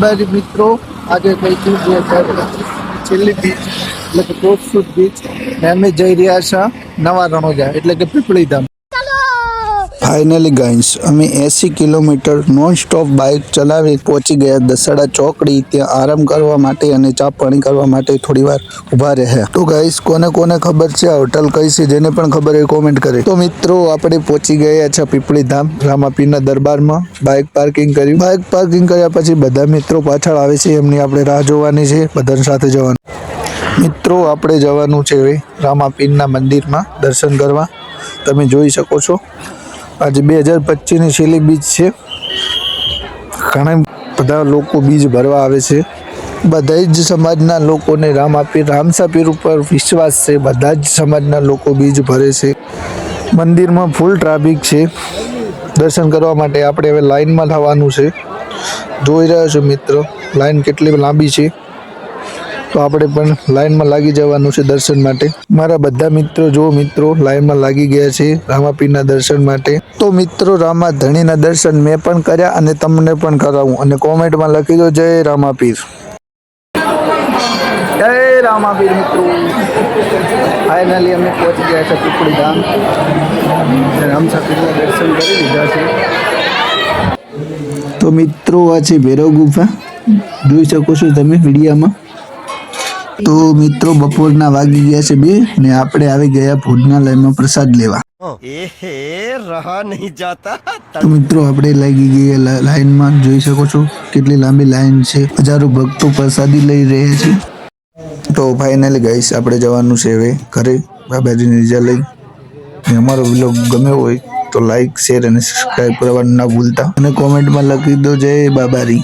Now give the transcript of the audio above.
બારી મિત્રો આજે કઈ છું છેલ્લી બીચ એટલે કે કોટસુદ બીચ ને અમે જઈ રહ્યા છે નવા રણોજા એટલે કે પીપળી ધામ. ફાઇનલી ગાઈસ અમે 80 કિલોમીટર નોન સ્ટોપ બાઇક ચલાવી પહોંચી ગયા દસડા ચોકડી. ત્યાં આરામ કરવા માટે અને ચા પાણી કરવા માટે થોડી વાર ઊભા રહ્યા. તો ગાઈસ કોને કોને ખબર છે આ હોટલ કઈ છે, જેને પણ ખબર હોય કોમેન્ટ કરે. તો મિત્રો આપણે પહોંચી ગયા છે પીપળી ધામ રામાપીરના દરબારમાં. બાઇક પાર્કિંગ કર્યું. બાઇક પાર્કિંગ કર્યા પછી બધા મિત્રો પાછળ આવે છે, એમની આપણે રાહ જોવાની છે. બધાની સાથે જવાનું. મિત્રો આપણે જવાનું છે હવે રામાપીરના મંદિરમાં દર્શન કરવા. તમે જોઈ શકો છો આજે 2025ની છેલ્લી બીજ છે. ઘણા બધા લોકો બીજ ભરવા આવે છે. બધા જ સમાજના લોકોને રામસાપીર ઉપર વિશ્વાસ છે. બધા જ સમાજના લોકો બીજ ભરે છે. મંદિરમાં ફૂલ ટ્રાફિક છે. દર્શન કરવા માટે આપણે હવે લાઈનમાં થવાનું છે. જોઈ રહ્યા છો મિત્રો લાઈન કેટલી લાંબી છે. તો આપણે પણ લાઈનમાં લાગી જવાનું છે દર્શન માટે. મારા બધા મિત્રો જો મિત્રો લાઈનમાં લાગી ગયા છે રામાપીરના દર્શન માટે. તો મિત્રો રામા ધણીના દર્શન મેં પણ કર્યા અને તમને પણ કરાવું. અને કોમેન્ટમાં લખી દો જય રામાપીર. જય રામાપીર મિત્રો. ફાઇનલી અમે પહોંચી ગયા છે પીપળી ધામ. રામસાપીરના દર્શન કરી લીધા છે. તો મિત્રો આ છે ભૈરવ ગુફા, જોઈ શકો છો તમે વિડીયામાં. તો મિત્રો બપોરના વાગી ગયા છે 2 ને આપણે આવી ગયા ભોજનાલયમાં પ્રસાદ લેવા. रहा नहीं जाता. તો મિત્રો આપણે લાગી ગયા લાઈનમાં. જોઈ શકો છો કેટલી લાંબી લાઈન છે. હજારો ભક્તો પ્રસાદી લઈ રહ્યા છે. તો ફાઇનલી ગાઈસ આપણે જવાનું છે હવે ઘરે બાબાજીની રજા લઈ. અમારો વ્લોગ ગમ્યો હોય તો લાઈક શેર અને સબસ્ક્રાઈબ કરવાનું ના ભૂલતા. અને કોમેન્ટમાં લખી દો જય બાબારી.